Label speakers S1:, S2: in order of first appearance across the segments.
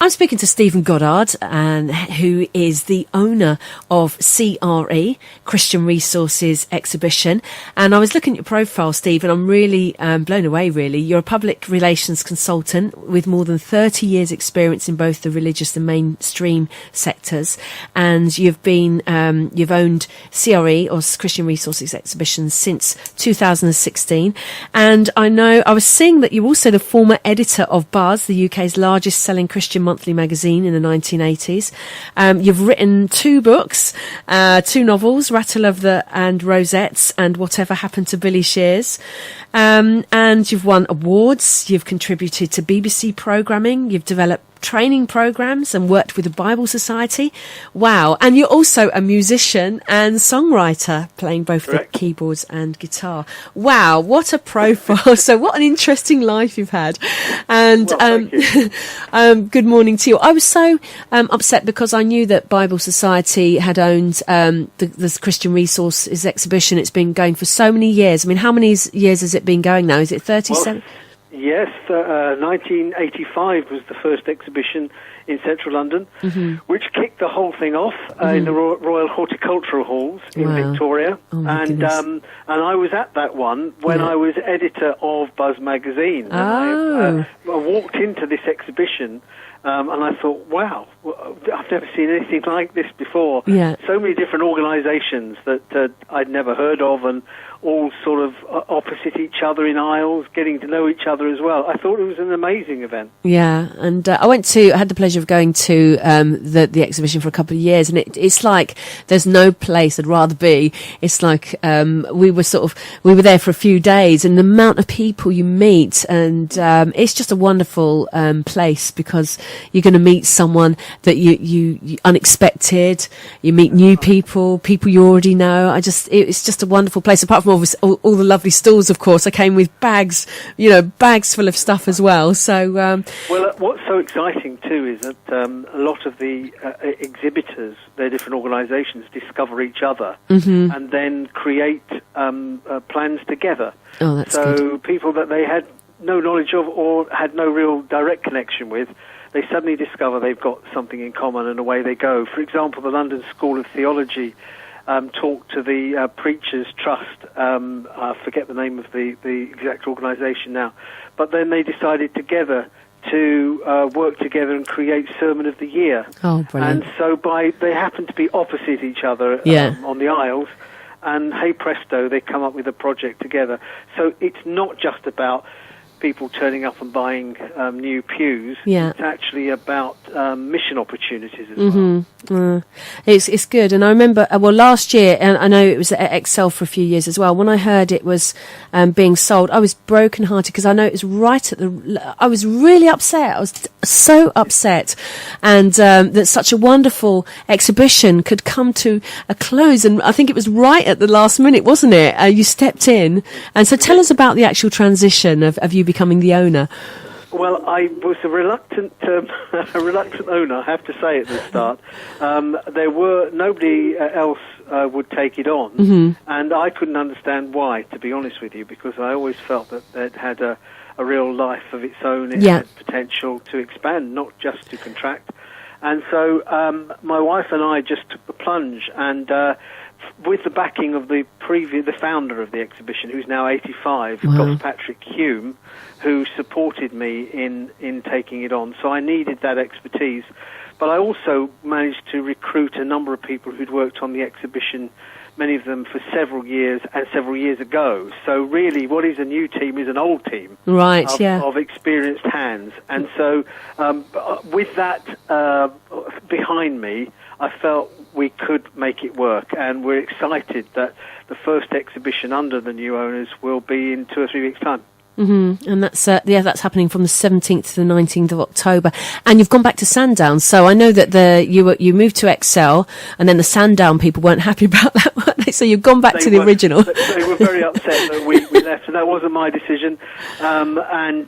S1: I'm speaking to Stephen Goddard, who is the owner of CRE, Christian Resources Exhibition. And I was looking at your profile, Steve, and I'm really blown away, really. You're a public relations consultant with more than 30 years' experience in both the religious and mainstream sectors. And you've owned CRE, or Christian Resources Exhibition, since 2016. And I was seeing that you're also the former editor of Buzz, the UK's largest selling Christian monthly magazine in the 1980s. You've written 2 books, 2 novels, Rattle of the and Rosettes and Whatever Happened to Billy Shears. And you've won awards. You've contributed to BBC programming. You've developed training programs and worked with the Bible Society. Wow. And you're also a musician and songwriter, playing both the keyboards and guitar. Wow, what a profile. So what an interesting life you've had. And good morning to you. I was so upset because I knew that Bible Society had owned the Christian Resources Exhibition. It's been going for so many years. I mean, how many years has it been going now? Is it 37?
S2: Yes, 1985 was the first exhibition in central London, which kicked the whole thing off in the Royal Horticultural Halls in Victoria.
S1: Oh,
S2: and I was at that one when I was editor of Buzz magazine. And I walked into this exhibition and I thought, wow, I've never seen anything like this before.
S1: Yeah.
S2: So many different organisations that I'd never heard of, and all sort of opposite each other in aisles, getting to know each other as well. I thought it was an amazing event.
S1: Yeah, and I had the pleasure of going to the exhibition for a couple of years, and it's like there's no place I'd rather be. It's like we were there for a few days, and the amount of people you meet, and it's just a wonderful place, because you're going to meet someone that you unexpected. You meet new people you already know. It's just a wonderful place. Apart from all the lovely stalls, of course, I came with bags full of stuff as well. So,
S2: what's so exciting too is that a lot of the exhibitors, their different organisations, discover each other and then create plans together.
S1: Oh, that's good.
S2: So people that they had no knowledge of or had no real direct connection with, they suddenly discover they've got something in common, and away they go. For example, the London School of Theology talked to the Preachers Trust. I forget the name of the exact organisation now, but then they decided together to work together and create Sermon of the Year.
S1: Oh, brilliant!
S2: And so they happen to be opposite each other on the aisles, and hey presto, they come up with a project together. So it's not just about people turning up and buying new pews. It's actually about mission opportunities as well.
S1: It's good. And I remember, last year, and I know it was at Excel for a few years as well, when I heard it was being sold, I was brokenhearted, because I know it was I was really upset. I was so upset. And that such a wonderful exhibition could come to a close. And I think it was right at the last minute, wasn't it? You stepped in. And so tell us about the actual transition of you becoming the owner.
S2: Well, I was a reluctant owner, I have to say, at the start. Nobody else would take it on, and I couldn't understand why, to be honest with you, because I always felt that it had a real life of its own. It had potential to expand, not just to contract. And so my wife and I just took the plunge, and with the backing of the founder of the exhibition, who's now 85, Patrick Hume, who supported me in taking it on. So I needed that expertise. But I also managed to recruit a number of people who'd worked on the exhibition, many of them for several years and several years ago. So really, what is a new team is an old team of experienced hands. And so with that behind me, I felt we could make it work, and we're excited that the first exhibition under the new owners will be in 2 or 3 weeks' time.
S1: And that's happening from the 17th to the 19th of October. And you've gone back to Sandown, so I know that you moved to Excel, and then the Sandown people weren't happy about that, weren't they? So you've gone back to the original.
S2: They were very upset that we left, and that wasn't my decision. And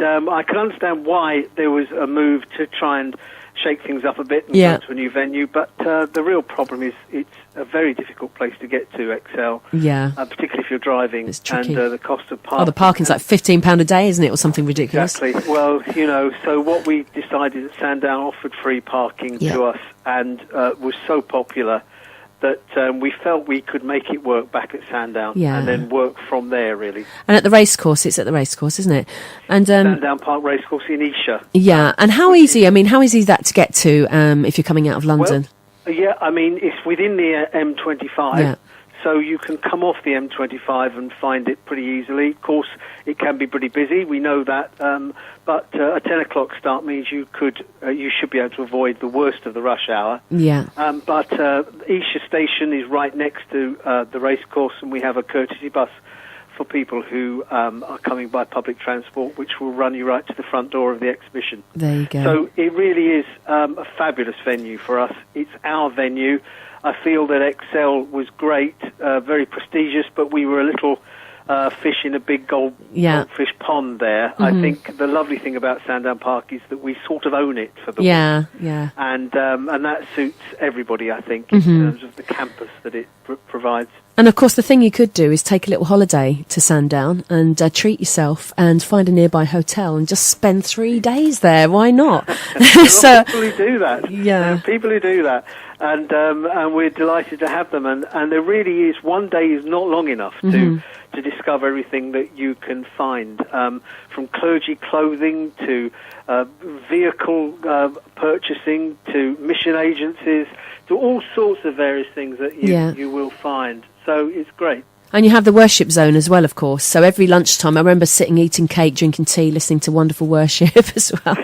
S2: I can understand why there was a move to try and shake things up a bit and go to a new venue. But the real problem is it's a very difficult place to get to, Excel.
S1: Yeah.
S2: Particularly if you're driving.
S1: It's tricky.
S2: And the cost of parking.
S1: Oh, the parking's like £15 a day, isn't it, or something ridiculous?
S2: Exactly. Well, so what we decided at Sandown offered free parking to us, and was so popular that we felt we could make it work back at Sandown and then work from there, really.
S1: And at the racecourse, it's at the racecourse, isn't it? And
S2: Sandown Park Racecourse in Esher.
S1: Yeah, and how easy is that to get to if you're coming out of London?
S2: Well, it's within the M25. Yeah. So you can come off the M25 and find it pretty easily. Of course, it can be pretty busy. We know that. But a 10 o'clock start means you should be able to avoid the worst of the rush hour.
S1: Yeah.
S2: But Esher Station is right next to the racecourse, and we have a courtesy bus for people who are coming by public transport, which will run you right to the front door of the exhibition.
S1: There you go.
S2: So it really is a fabulous venue for us. It's our venue. I feel that Excel was great, very prestigious, but we were a little fish in a big goldfish pond there. Mm-hmm. I think the lovely thing about Sandown Park is that we sort of own it for the week.
S1: Yeah.
S2: And that suits everybody, I think, in terms of the campus that it provides.
S1: And of course, the thing you could do is take a little holiday to Sandown and treat yourself and find a nearby hotel and just spend 3 days there. Why not?
S2: So people who do that.
S1: Yeah.
S2: There are people who do that. And we're delighted to have them. And there really is, one day is not long enough to discover everything that you can find, from clergy clothing to vehicle purchasing to mission agencies to all sorts of various things that you will find. So it's great.
S1: And you have the worship zone as well, of course. So every lunchtime, I remember sitting, eating cake, drinking tea, listening to wonderful worship as well.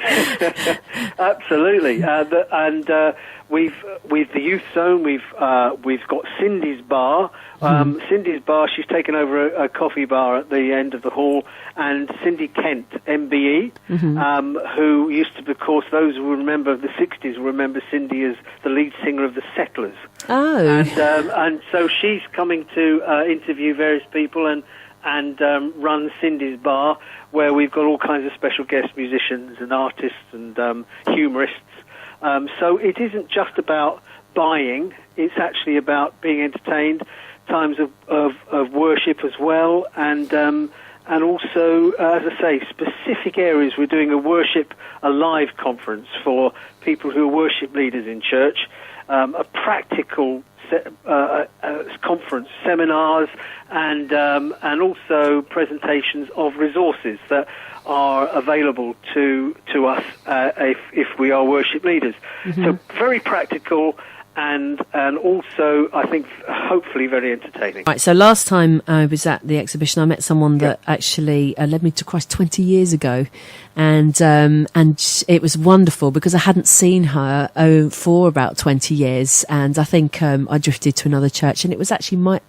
S2: Absolutely. With the youth zone, we've got Cindy's Bar. Cindy's Bar, she's taken over a coffee bar at the end of the hall, and Cindy Kent, MBE, who used to, of course, those who remember the 60s will remember Cindy as the lead singer of the Settlers.
S1: Oh.
S2: And so she's coming to interview various people and run Cindy's Bar, where we've got all kinds of special guest musicians and artists and humorists. So it isn't just about buying, it's actually about being entertained, times of worship as well, and also, as I say, specific areas. We're doing a live conference for people who are worship leaders in church, a practical conference, seminars, and also presentations of resources that are available to us if we are worship leaders. So very practical and also, I think, hopefully very entertaining.
S1: Right, so last time I was at the exhibition, I met someone that actually led me to Christ 20 years ago, and it was wonderful because I hadn't seen her for about 20 years, and I think I drifted to another church, and it was actually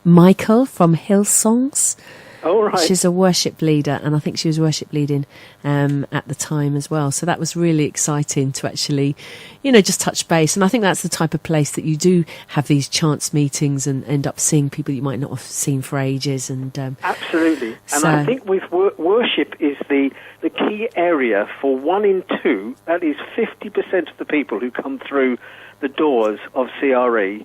S1: Michael from Hillsongs.
S2: Oh, right.
S1: She's a worship leader, and I think she was worship leading at the time as well. So that was really exciting to actually, just touch base. And I think that's the type of place that you do have these chance meetings and end up seeing people you might not have seen for ages. And
S2: absolutely. And I think with worship is the key area for 1 in 2, that is 50% of the people who come through the doors of CRE,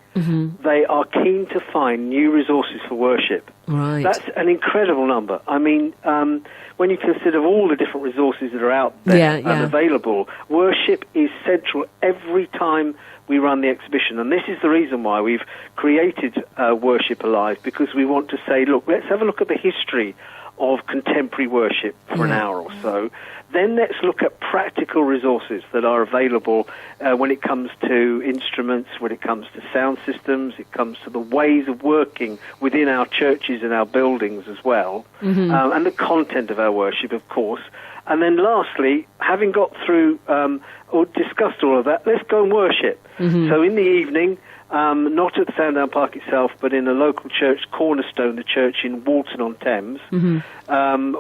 S2: they are keen to find new resources for worship.
S1: Right.
S2: That's an incredible number. I mean, when you consider all the different resources that are out there and available, worship is central every time we run the exhibition. And this is the reason why we've created Worship Alive, because we want to say, look, let's have a look at the history of contemporary worship for an hour or so. Then let's look at practical resources that are available when it comes to instruments, when it comes to sound systems, it comes to the ways of working within our churches and our buildings as well, and the content of our worship, of course. And then lastly, having got through or discussed all of that, let's go and worship. So in the evening, not at Sandown Park itself, but in a local church, Cornerstone, the church in Walton-on-Thames,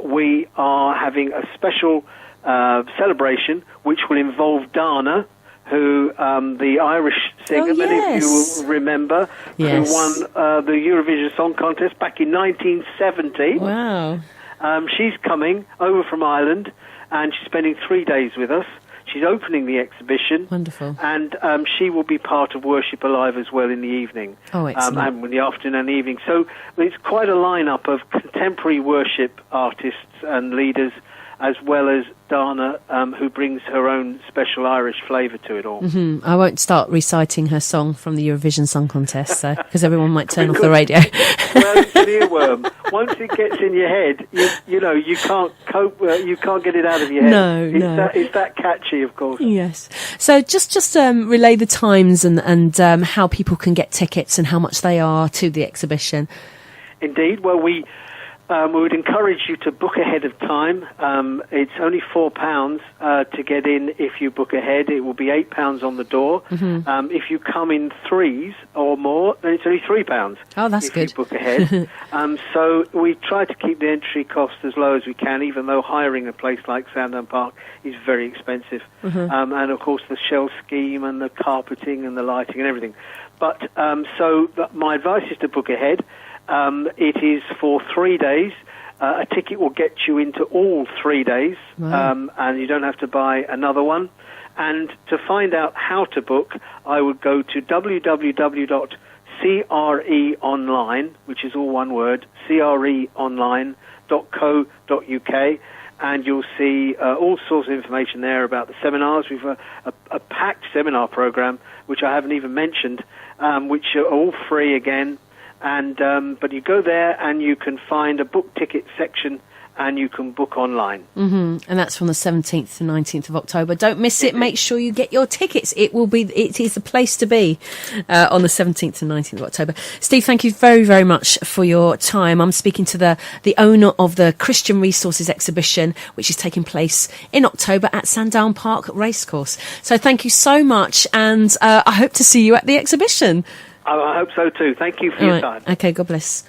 S2: we are having a special celebration which will involve Dana, who the Irish singer, many of you will remember, who won the Eurovision Song Contest back in 1970.
S1: Wow.
S2: She's coming over from Ireland, and she's spending 3 days with us. She's opening the exhibition.
S1: Wonderful.
S2: And she will be part of Worship Alive as well in the evening.
S1: Oh, excellent.
S2: And in the afternoon and the evening. So it's quite a lineup of contemporary worship artists and leaders, as well as Dana, who brings her own special Irish flavour to it all.
S1: I won't start reciting her song from the Eurovision Song Contest, because everyone might turn off the radio.
S2: Well, it's an earworm. Once it gets in your head, you can't cope. You can't get it out of your head.
S1: No,
S2: it's that catchy, of course.
S1: Yes. So just relay the times and how people can get tickets and how much they are to the exhibition.
S2: Indeed. Well, we would encourage you to book ahead of time. It's only £4 to get in if you book ahead. It will be £8 on the door. If you come in threes or more, then it's only £3.
S1: Oh, that's good.
S2: If you book ahead. So we try to keep the entry cost as low as we can, even though hiring a place like Sandown Park is very expensive. And of course the shell scheme and the carpeting and the lighting and everything. But my advice is to book ahead. It is for 3 days. A ticket will get you into all 3 days, and you don't have to buy another one. And to find out how to book, I would go to www.creonline, which is all one word, creonline.co.uk, and you'll see all sorts of information there about the seminars. We've a packed seminar program, which I haven't even mentioned, which are all free again. And but you go there and you can find a book ticket section and you can book online.
S1: And that's from the 17th to 19th of October. Don't miss it. Make sure you get your tickets. It is the place to be on the 17th to 19th of October. Steve, thank you very, very much for your time. I'm speaking to the owner of the Christian Resources exhibition, which is taking place in October at Sandown Park Racecourse. So thank you so much, and I hope to see you at the exhibition.
S2: I hope so too. Thank you for your time.
S1: Okay, God bless.